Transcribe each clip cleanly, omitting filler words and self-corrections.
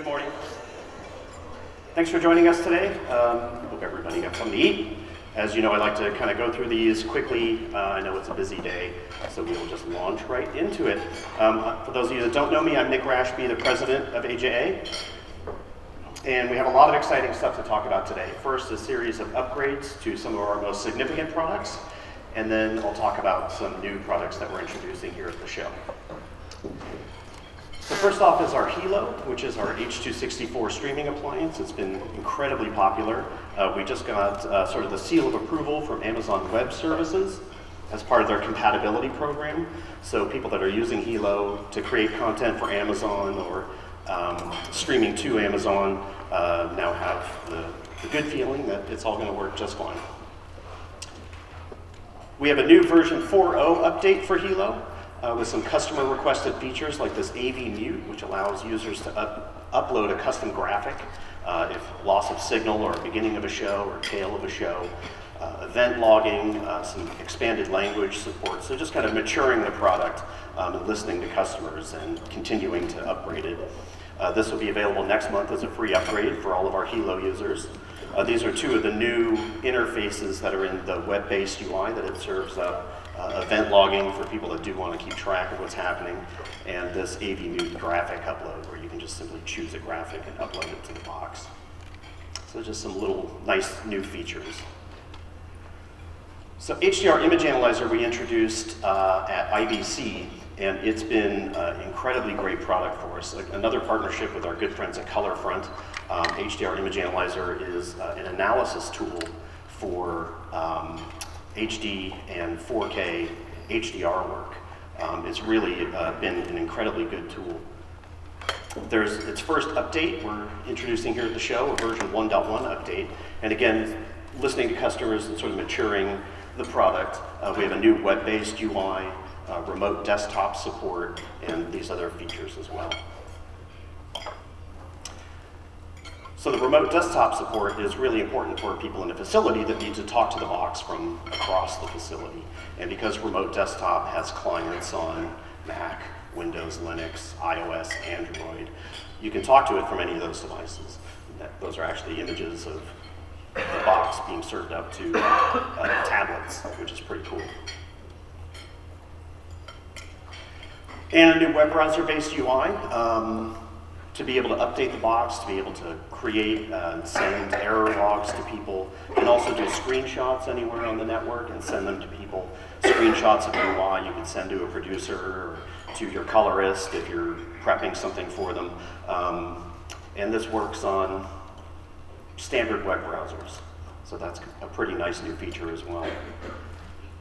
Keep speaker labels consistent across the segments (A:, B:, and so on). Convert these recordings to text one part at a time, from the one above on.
A: Good morning. Thanks for joining us today. Hope everybody got something to eat. As you know, I like to kind of go through these quickly. I know it's a busy day, so we will just launch right into it. For those of you that don't know me, I'm Nick Rashby, the president of AJA. And we have a lot of exciting stuff to talk about today. First, a series of upgrades to some of our most significant products, and then I'll talk about some new products that we're introducing here at the show. So first off is our Hilo, which is our H.264 streaming appliance. It's been incredibly popular. We just got sort of the seal of approval from Amazon Web Services as part of their compatibility program. So people that are using Hilo to create content for Amazon or streaming to Amazon now have the good feeling that it's all going to work just fine. We have a new version 4.0 update for Hilo with some customer requested features like this AV mute, which allows users to upload a custom graphic if loss of signal or beginning of a show or tail of a show, event logging, some expanded language support. So just kind of maturing the product and listening to customers and continuing to upgrade it. This will be available next month as a free upgrade for all of our Hilo users. These are two of the new interfaces that are in the web-based UI that it serves up. Event logging for people that do want to keep track of what's happening, and this AV mute graphic upload where you can just simply choose a graphic and upload it to the box. So just some little nice new features. So Hdr Image Analyzer we introduced at IBC, and it's been an incredibly great product for us. Another partnership with our good friends at ColorFront. Hdr Image Analyzer is an analysis tool for HD and 4K HDR work. It's really been an incredibly good tool. There's its first update we're introducing here at the show, a version 1.1 update. And again, listening to customers and sort of maturing the product. We have a new web-based UI, remote desktop support, and these other features as well. So the remote desktop support is really important for people in a facility that need to talk to the box from across the facility. And because remote desktop has clients on Mac, Windows, Linux, iOS, Android, you can talk to it from any of those devices. Those are actually images of the box being served up to tablets, which is pretty cool. And a new web browser-based UI. To be able to update the box, to be able to create and send error logs to people, and also do screenshots anywhere on the network and send them to people. Screenshots of UI you can send to a producer or to your colorist if you're prepping something for them. And this works on standard web browsers. So that's a pretty nice new feature as well.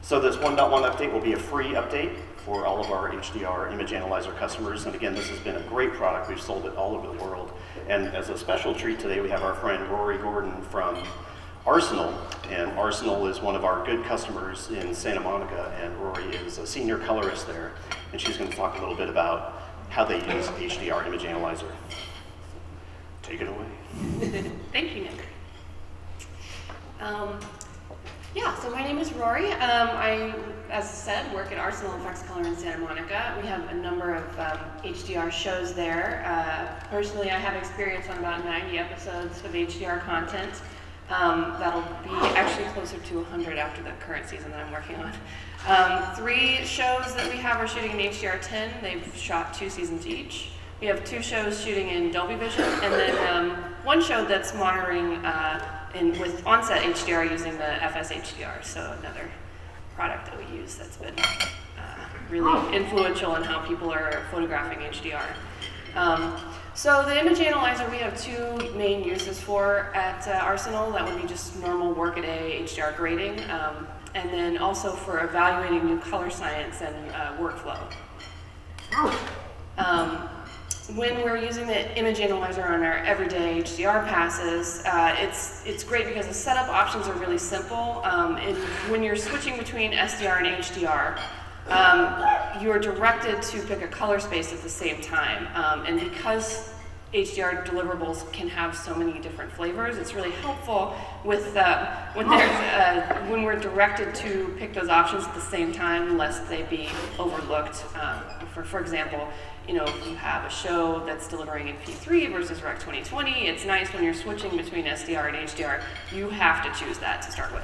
A: So this 1.1 update will be a free update for all of our Hdr Image Analyzer customers. And again, this has been a great product. We've sold it all over the world. And as a special treat today, we have our friend Rory Gordon from Arsenal. And Arsenal is one of our good customers in Santa Monica. And Rory is a senior colorist there. And she's going to talk a little bit about how they use Hdr Image Analyzer. Take it away.
B: Thank you, Nick. Yeah, so my name is Rory. I, as I said, work at Arsenal Effects Color in Santa Monica. We have a number of HDR shows there. Personally, I have experience on about 90 episodes of HDR content. That'll be actually closer to 100 after the current season that I'm working on. 3 shows that we have are shooting in HDR10. They've shot 2 seasons each. We have 2 shows shooting in Dolby Vision, and then 1 show that's monitoring with onset HDR using the FS HDR, so another product that we use that's been really influential in how people are photographing HDR. So the image analyzer we have 2 main uses for at Arsenal. That would be just normal workaday HDR grading, and then also for evaluating new color science and workflow. When we're using the image analyzer on our everyday HDR passes, it's great because the setup options are really simple. And when you're switching between SDR and HDR, you are directed to pick a color space at the same time. And because HDR deliverables can have so many different flavors. It's really helpful with when we're directed to pick those options at the same time, lest they be overlooked. For example, you know, if you have a show that's delivering in P3 versus Rec 2020, it's nice when you're switching between SDR and HDR, you have to choose that to start with.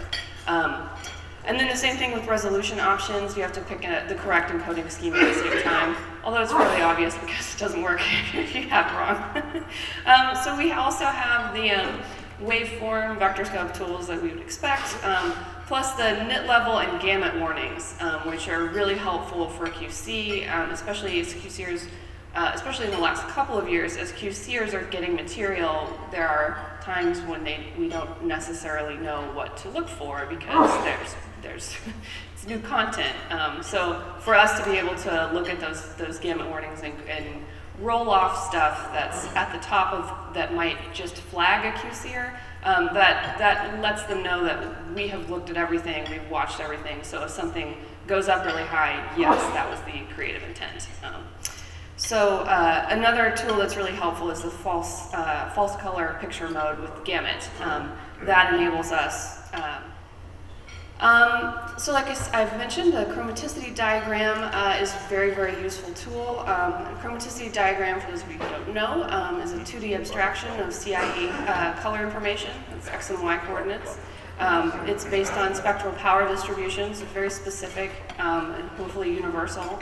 B: And then the same thing with resolution options. You have to pick the correct encoding scheme at the same time, although it's fairly obvious because it doesn't work if you have it wrong. So we also have the waveform vector scope tools that we would expect, plus the nit level and gamut warnings, which are really helpful for QC, especially as QCers, especially in the last couple of years, as QCers are getting material, there are times when we don't necessarily know what to look for because there's it's new content. So for us to be able to look at those gamut warnings and roll off stuff that's at the top of that might just flag a QCer, that lets them know that we have looked at everything, we've watched everything. So if something goes up really high, yes, that was the creative intent. So another tool that's really helpful is the false color picture mode with gamut. That enables us. So like I've mentioned, the Chromaticity Diagram is a very, very useful tool. Chromaticity Diagram, for those of you who don't know, is a 2D abstraction of CIE color information. It's X and Y coordinates. It's based on spectral power distributions, very specific and hopefully universal.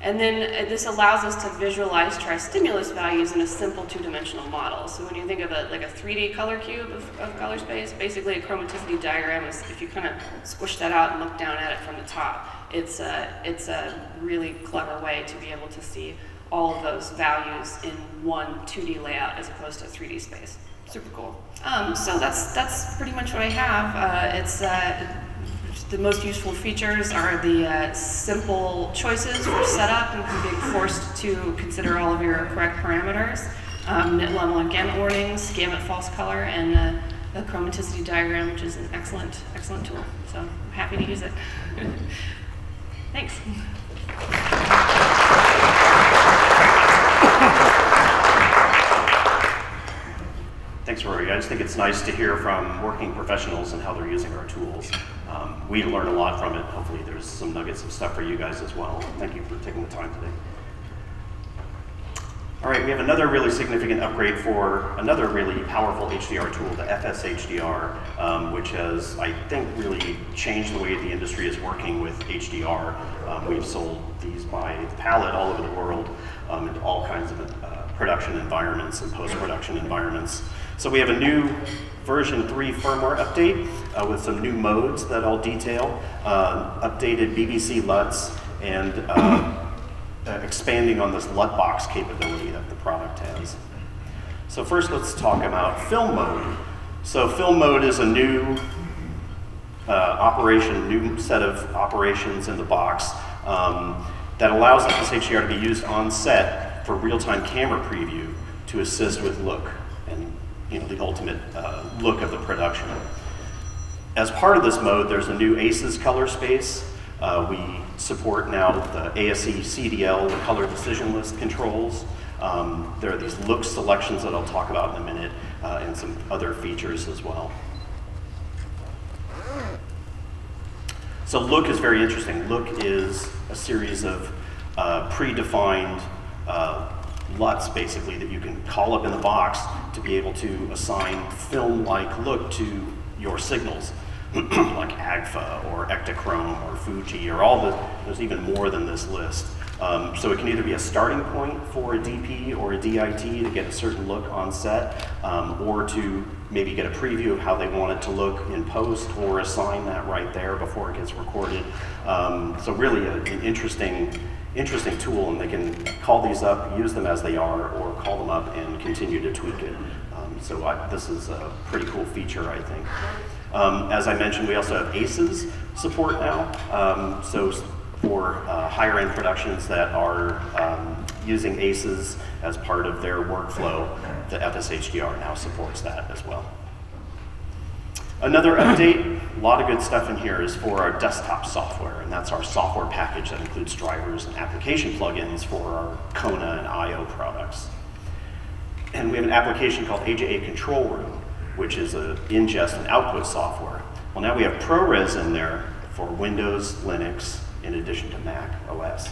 B: And then this allows us to visualize tri-stimulus values in a simple two-dimensional model. So when you think of like a 3D color cube of color space, basically a chromaticity diagram is, if you kind of squish that out and look down at it from the top, it's a really clever way to be able to see all of those values in one 2D layout as opposed to a 3D space. Super cool. So that's pretty much what I have. The most useful features are the simple choices for setup and being forced to consider all of your correct parameters, nit level and gamut warnings, gamut false color, and the chromaticity diagram, which is an excellent tool. So I'm happy to use it. Thanks.
A: Thanks, Rory. I just think it's nice to hear from working professionals and how they're using our tools. We learn a lot from it. Hopefully there's some nuggets of stuff for you guys as well. Thank you for taking the time today. All right, we have another really significant upgrade for another really powerful HDR tool, the FS-HDR, which has, I think, really changed the way the industry is working with HDR. We've sold these by the pallet all over the world into all kinds of production environments and post-production environments. So we have a new version 3 firmware update with some new modes that I'll detail, updated BBC LUTs, and expanding on this LUT box capability that the product has. So first let's talk about film mode. So film mode is a new new set of operations in the box that allows FS-HDR to be used on set for real-time camera preview to assist with look and the ultimate look of the production. As part of this mode, there's a new ACES color space. We support now the ASE CDL, the color decision list controls. There are these look selections that I'll talk about in a minute, and some other features as well. So look is very interesting. Look is a series of predefined LUTs, basically, that you can call up in the box to be able to assign film-like look to your signals, like AGFA or Ektachrome or Fuji or all the, there's even more than this list. So it can either be a starting point for a DP or a DIT to get a certain look on set, or to maybe get a preview of how they want it to look in post, or assign that right there before it gets recorded. So really an interesting tool, and they can call these up, use them as they are, or call them up and continue to tweak it. This is a pretty cool feature, I think. As I mentioned, we also have ACES support now. So for higher end productions that are using ACES as part of their workflow, the FS-HDR now supports that as well. Another update, a lot of good stuff in here, is for our desktop software, and that's our software package that includes drivers and application plugins for our Kona and IO products. And we have an application called Aja Control Room, which is an ingest and output software. Well, now we have ProRes in there for Windows, Linux, in addition to Mac OS.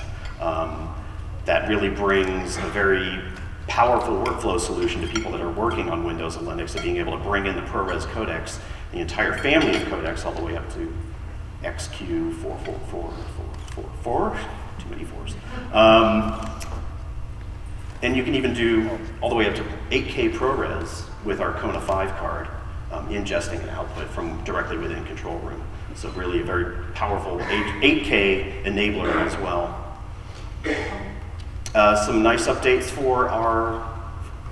A: That really brings a very powerful workflow solution to people that are working on Windows and Linux, and being able to bring in the ProRes codecs, the entire family of codecs, all the way up to XQ44444, too many fours. And you can even do all the way up to 8K ProRes with our Kona 5 card, ingesting and output from directly within Control Room. So really a very powerful 8K enabler as well. Some nice updates for our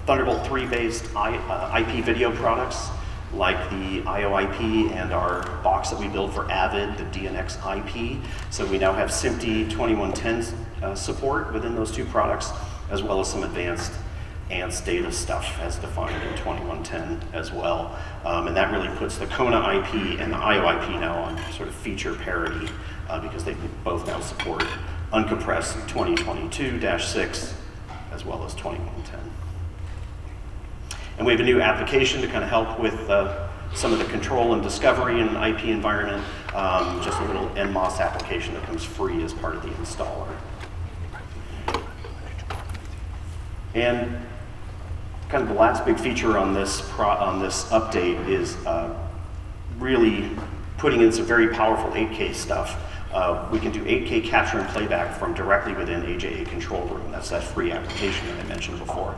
A: Thunderbolt 3 based IP video products, like the IOIP and our box that we built for Avid, the DNX IP. So we now have SMPTE 2110 support within those two products, as well as some advanced ANTS data stuff as defined in 2110 as well. And that really puts the Kona IP and the IOIP now on sort of feature parity, because they both now support uncompressed 2022-6 as well as 2110. And we have a new application to kind of help with some of the control and discovery in an IP environment, just a little NMOS application that comes free as part of the installer. And kind of the last big feature on this update is really putting in some very powerful 8K stuff. We can do 8K capture and playback from directly within Aja Control Room. That's that free application that I mentioned before.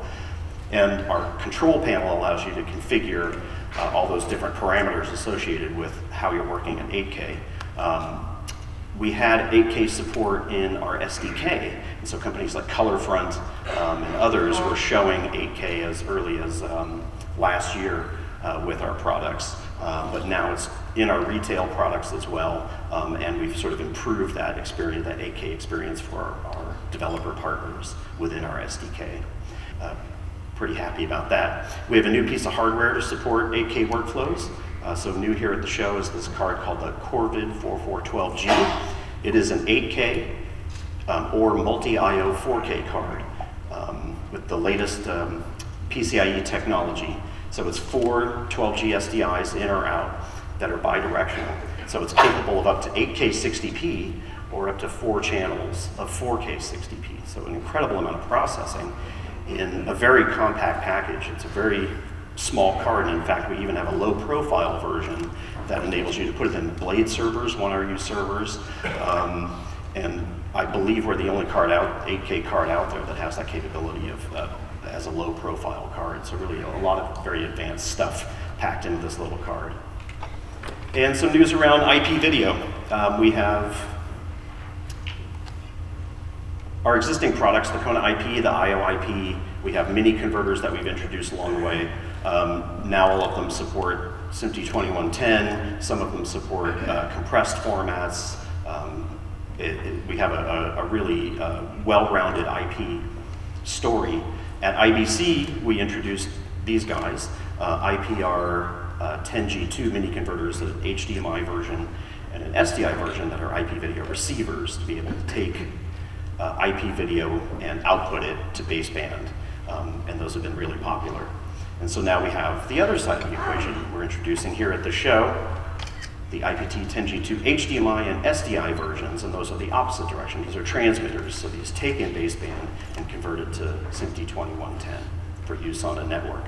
A: And our control panel allows you to configure all those different parameters associated with how you're working in 8K. We had 8K support in our SDK, and so companies like Colorfront and others were showing 8K as early as last year with our products, but now it's in our retail products as well, and we've sort of improved that experience, that 8K experience for our developer partners within our SDK. Pretty happy about that. We have a new piece of hardware to support 8K workflows. So new here at the show is this card called the Corvid 4412G. It is an 8K or multi-IO 4K card with the latest PCIe technology. So it's 4 12G SDIs in or out that are bidirectional. So it's capable of up to 8K 60p or up to 4 channels of 4K 60p. So an incredible amount of processing in a very compact package. It's a very small card, and in fact we even have a low profile version that enables you to put it in blade servers, 1RU servers, and I believe we're the only 8K card out there that has that capability of as a low profile card. So really a lot of very advanced stuff packed into this little card. And some news around IP video. We have our existing products, the Kona IP, the IOIP. We have mini converters that we've introduced along the way. Now all of them support SMPTE 2110. Some of them support compressed formats. We have a really well-rounded IP story. At IBC, we introduced these guys, IPR 10G2 mini converters, an HDMI version and an SDI version that are IP video receivers to be able to take IP video and output it to baseband, and those have been really popular. And so now we have the other side of the equation. We're introducing here at the show the IPT 10G2 HDMI and SDI versions, and those are the opposite direction. These are transmitters, so these take in baseband and convert it to SMPTE 2110 for use on a network.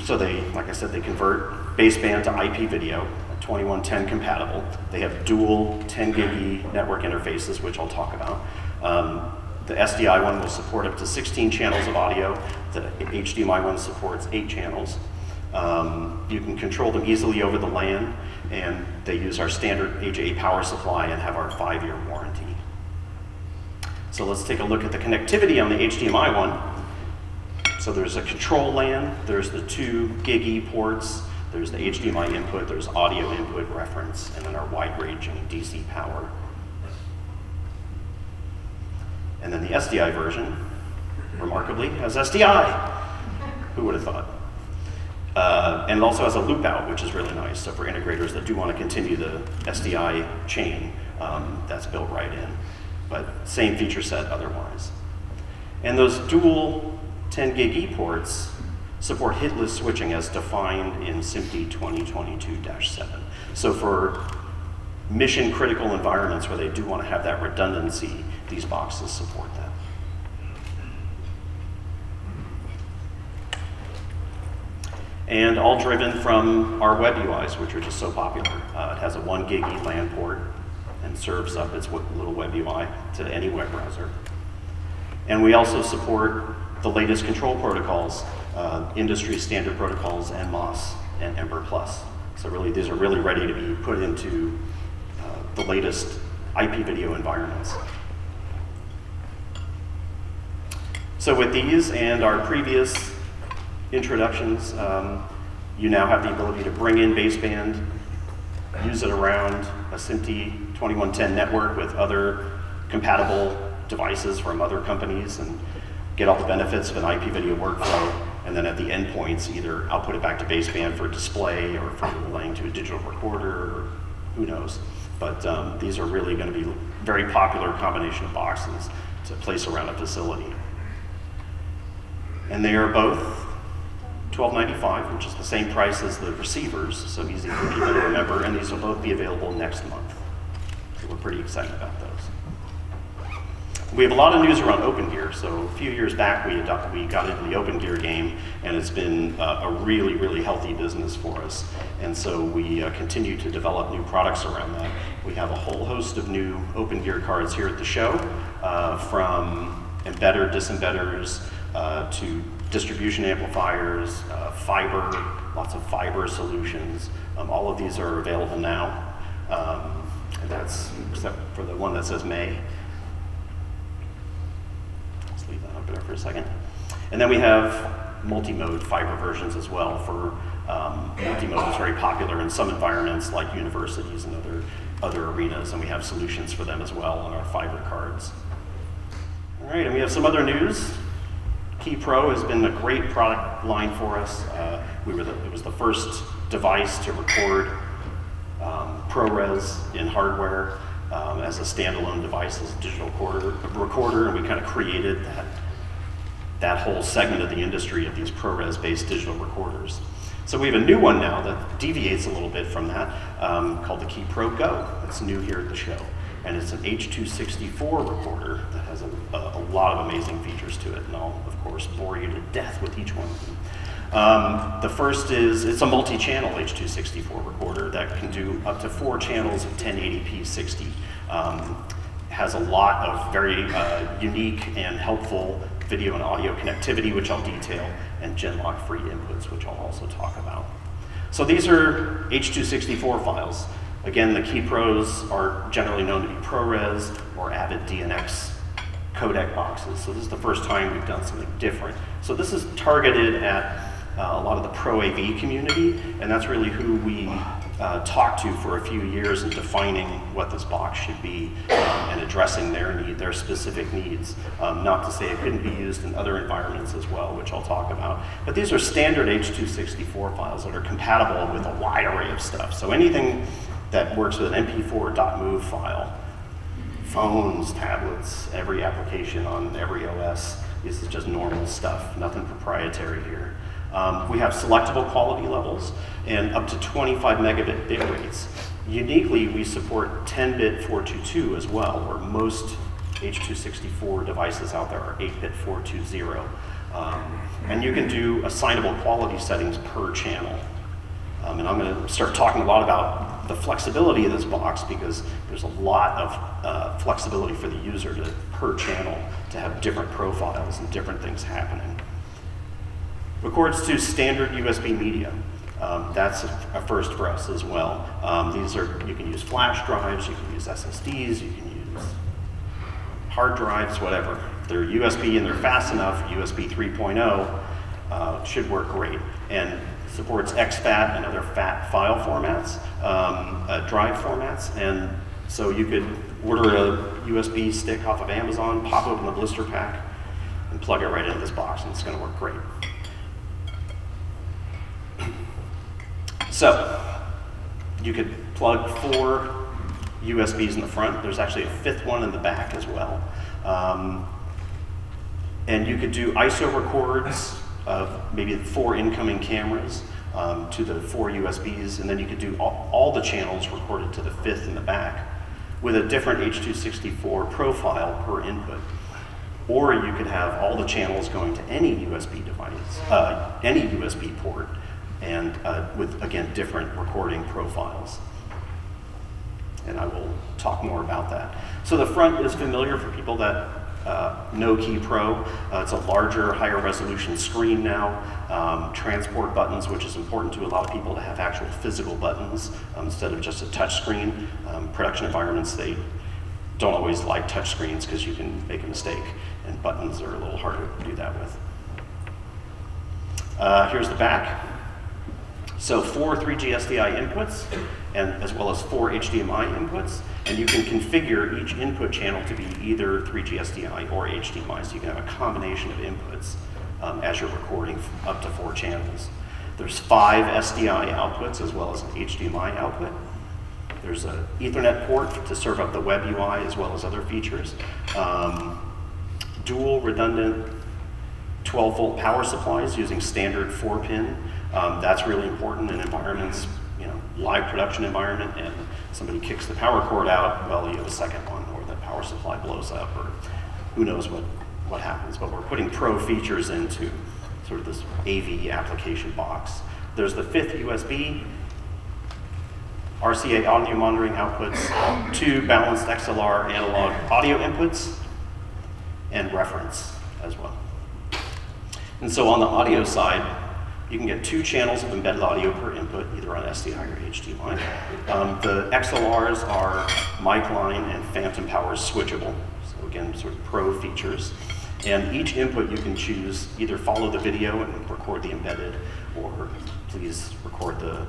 A: So they, like I said, they convert baseband to IP video, 2110 compatible. They have dual 10 gig network interfaces, which I'll talk about. The SDI one will support up to 16 channels of audio. The HDMI one supports 8 channels. You can control them easily over the LAN, and they use our standard Aja power supply and have our 5-year warranty. So let's take a look at the connectivity on the HDMI one. So there's a control LAN, there's the 2 GigE ports, there's the HDMI input, there's audio input reference, and then our wide-ranging DC power. And then the SDI version, remarkably, has SDI. Who would have thought? And it also has a loop out, which is really nice. So for integrators that do want to continue the SDI chain, that's built right in. But same feature set otherwise. And those dual 10 gig E ports support hitless switching as defined in SMPTE 2022-7. So for mission critical environments where they do want to have that redundancy, these boxes support that. And all driven from our web UIs, which are just so popular. It has a 1 gig ELAN port and serves up its little web UI to any web browser. And we also support the latest control protocols, industry standard protocols, NMOS and Ember Plus. So really, these are really ready to be put into the latest IP video environments. So with these and our previous introductions, you now have the ability to bring in baseband, use it around a SMPTE 2110 network with other compatible devices from other companies and get all the benefits of an IP video workflow, and then at the endpoints either output it back to baseband for display or for relaying to a digital recorder, or who knows. But these are really going to be very popular combination of boxes to place around a facility. And they are both $12.95, which is the same price as the receivers, so easy for people to remember, and these will both be available next month. So we're pretty excited about those. We have a lot of news around OpenGear. So a few years back, we got into the OpenGear game, and it's been a really, really healthy business for us. And so we continue to develop new products around that. We have a whole host of new OpenGear cards here at the show, from embedder, disembedders, to distribution amplifiers, fiber, lots of fiber solutions. All of these are available now. And that's, except for the one that says May. Let's leave that up there for a second. And then we have multi-mode fiber versions as well. For multi-mode is very popular in some environments like universities and other arenas, and we have solutions for them as well on our fiber cards. All right, and we have some other news. Key Pro has been a great product line for us. It was the first device to record ProRes in hardware as a standalone device, as a digital recorder, and we kind of created that whole segment of the industry of these ProRes-based digital recorders. So we have a new one now that deviates a little bit from that, called the Key Pro Go. It's new here at the show. And it's an H.264 recorder that has a lot of amazing features to it, and I'll, of course, bore you to death with each one of them. The first is, it's a multi-channel H.264 recorder that can do up to 4 channels of 1080p 60. Has a lot of very unique and helpful video and audio connectivity, which I'll detail, and Genlock-free inputs, which I'll also talk about. So these are H.264 files. Again, the Key Pros are generally known to be ProRes or Avid DNX codec boxes. So this is the first time we've done something different. So this is targeted at a lot of the Pro AV community, and that's really who we talked to for a few years in defining what this box should be and addressing their specific needs. Not to say it couldn't be used in other environments as well, which I'll talk about. But these are standard H.264 files that are compatible with a wide array of stuff. So anything that works with an MP4.mov file, phones, tablets, every application on every OS, this is just normal stuff, nothing proprietary here. We have selectable quality levels and up to 25 megabit bit rates. Uniquely, we support 10-bit 422 as well, where most H.264 devices out there are 8-bit 420. And you can do assignable quality settings per channel. And I'm going to start talking a lot about the flexibility of this box, because there's a lot of flexibility for the user per channel to have different profiles and different things happening. Records to standard USB media. That's a first for us as well. You can use flash drives, you can use SSDs, you can use hard drives, whatever. They're USB and they're fast enough. USB 3.0 should work great. And supports exFAT and other FAT file formats, drive formats, and so you could order a USB stick off of Amazon, pop open the blister pack, and plug it right into this box, and it's going to work great. So you could plug 4 USBs in the front. There's actually a 5th one in the back as well. And you could do ISO records of maybe 4 incoming cameras to the 4 USBs, and then you could do all the channels recorded to the 5th in the back with a different H.264 profile per input. Or you could have all the channels going to any USB device, any USB port, and with, again, different recording profiles. And I will talk more about that. So the front is familiar for people that know Key Pro. It's a larger, higher resolution screen now. Transport buttons, which is important to a lot of people to have actual physical buttons instead of just a touch screen. Production environments, they don't always like touch screens because you can make a mistake, and buttons are a little harder to do that with. Here's the back. So 4 3G SDI inputs, and as well as 4 HDMI inputs, and you can configure each input channel to be either 3G SDI or HDMI, so you can have a combination of inputs as you're recording up to 4 channels. There's 5 SDI outputs as well as an HDMI output. There's an Ethernet port to serve up the web UI as well as other features. Dual redundant 12-volt power supplies using standard 4-pin. That's really important in environments, live production environment, and somebody kicks the power cord out, well, you have a second one, or the power supply blows up, or who knows what happens. But we're putting pro features into sort of this AV application box. There's the 5th USB, RCA audio monitoring outputs, 2 balanced XLR analog audio inputs, and reference as well. And so on the audio side, you can get 2 channels of embedded audio per input, either on SDI or HDMI. The XLRs are mic line and phantom power switchable. So again, sort of pro features. And each input you can choose either follow the video and record the embedded, or please record the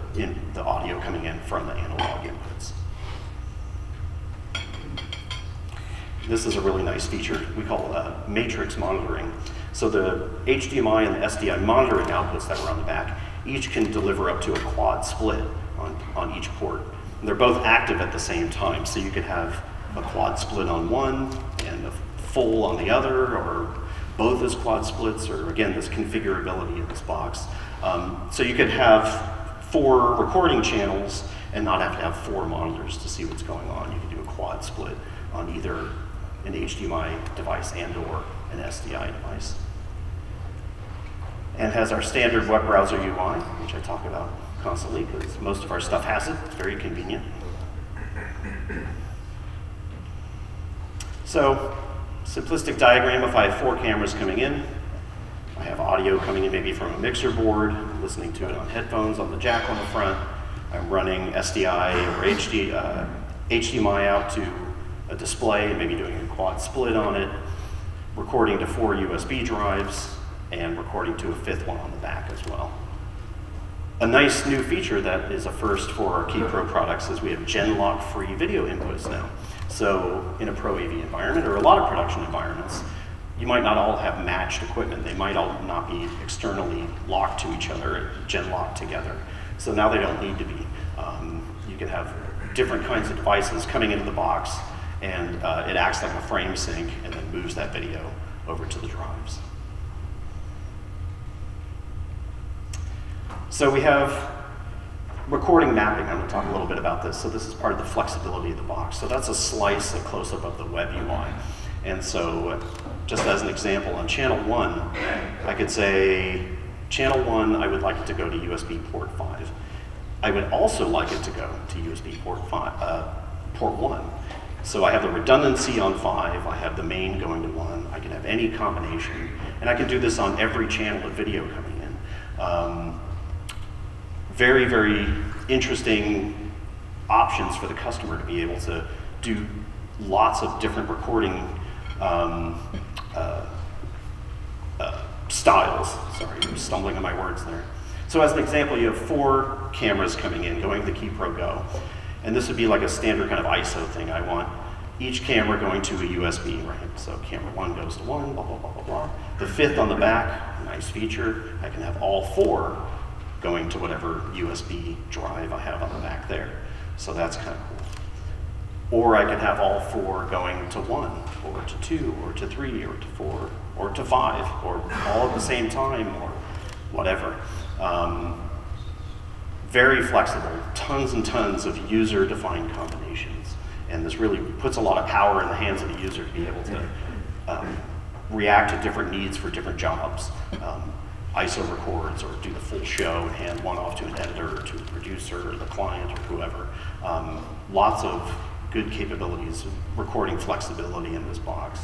A: audio coming in from the analog inputs. This is a really nice feature we call matrix monitoring. So the HDMI and the SDI monitoring outputs that were on the back, each can deliver up to a quad split on each port. And they're both active at the same time, so you could have a quad split on one and a full on the other, or both as quad splits, or again, this configurability in this box. So you could have 4 recording channels and not have to have 4 monitors to see what's going on. You can do a quad split on either an HDMI device and or an SDI device. And has our standard web browser UI, which I talk about constantly because most of our stuff has it. It's very convenient. So, simplistic diagram, if I have 4 cameras coming in, I have audio coming in maybe from a mixer board, listening to it on headphones on the jack on the front. I'm running SDI or HDMI out to a display, maybe doing a quad split on it, recording to 4 USB drives, and recording to a 5th one on the back as well. A nice new feature that is a first for our Key Pro products is we have Genlock-free video inputs now. So in a Pro AV environment, or a lot of production environments, you might not all have matched equipment. They might all not be externally locked to each other, Genlock together. So now they don't need to be. You can have different kinds of devices coming into the box, and it acts like a frame sync and then moves that video over to the drives. So we have recording mapping. I'm going to talk a little bit about this. So this is part of the flexibility of the box. So that's a slice, a close-up of the web UI. And so just as an example, on channel 1, I could say, channel 1, I would like it to go to USB port 5. I would also like it to go to USB port 1. So I have the redundancy on 5, I have the main going to 1, I can have any combination, and I can do this on every channel of video coming in. Very, very interesting options for the customer to be able to do lots of different recording styles. Sorry, I'm stumbling on my words there. So as an example, you have 4 cameras coming in, going to the Key Pro Go. And this would be like a standard kind of ISO thing. I want each camera going to a USB, right? So camera 1 goes to 1, blah, blah, blah, blah, blah. The 5th on the back, nice feature. I can have all 4 going to whatever USB drive I have on the back there. So that's kind of cool. Or I could have all 4 going to 1, or to 2, or to 3, or to 4, or to 5, or all at the same time, or whatever. Very flexible, tons and tons of user-defined combinations. And this really puts a lot of power in the hands of the user to be able to react to different needs for different jobs. ISO records, or do the full show and hand one off to an editor, or to a producer, or the client, or whoever. Lots of good capabilities of recording flexibility in this box.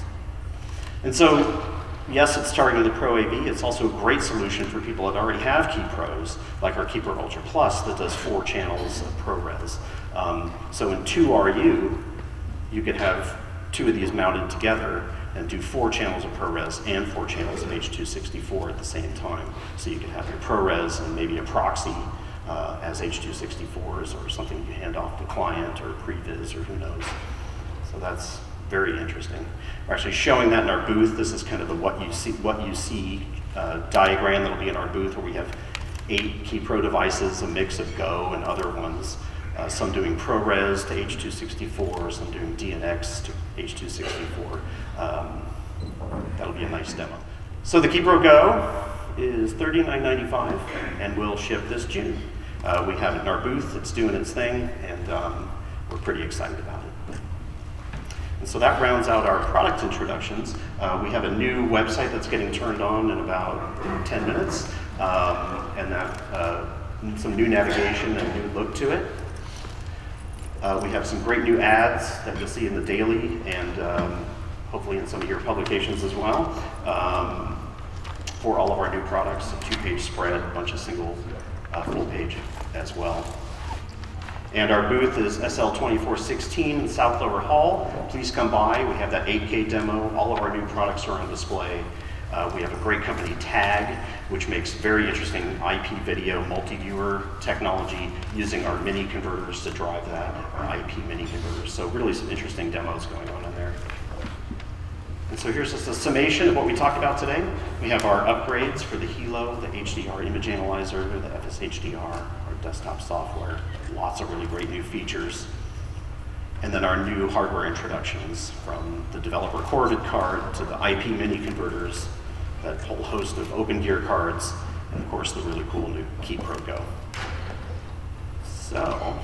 A: And so, yes, it's targeting the Pro AV. It's also a great solution for people that already have KeyPros, like our KeyPro Ultra Plus that does 4 channels of ProRes. So in 2RU, you could have 2 of these mounted together and do 4 channels of ProRes and 4 channels of H.264 at the same time. So you could have your ProRes and maybe a proxy as H.264s, or something you hand off to client or previs or who knows. So that's very interesting. We're actually showing that in our booth. This is kind of the what you see diagram that'll be in our booth, where we have 8 KeyPro devices, a mix of Go and other ones. Some doing ProRes to H.264, some doing DNX to H.264. That'll be a nice demo. So the KeyPro Go is $39.95 and will ship this June. We have it in our booth. It's doing its thing, and we're pretty excited about it. And so that rounds out our product introductions. We have a new website that's getting turned on in about 10 minutes, and that some new navigation and new look to it. We have some great new ads that you'll see in the daily, and hopefully in some of your publications as well, for all of our new products. A 2-page spread, a bunch of single full page as well. And our booth is SL2416 in South Lower Hall. Please come by. We have that 8K demo. All of our new products are on display. We have a great company, TAG, which makes very interesting IP video multi-viewer technology using our mini converters to drive that, our IP mini converters. So really some interesting demos going on in there. And so here's just a summation of what we talked about today. We have our upgrades for the Hilo, the Hdr Image Analyzer, the FSHDR, our desktop software. Lots of really great new features. And then our new hardware introductions, from the developer Corvid card to the IP mini converters, that whole host of open gear cards, and of course the really cool new KeyPro Go. So,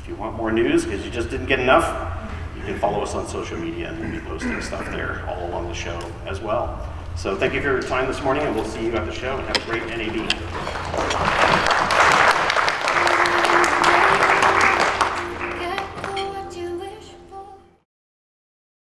A: if you want more news, because you just didn't get enough, you can follow us on social media, and we'll be posting stuff there all along the show as well. So thank you for your time this morning, and we'll see you at the show, and have a great NAB.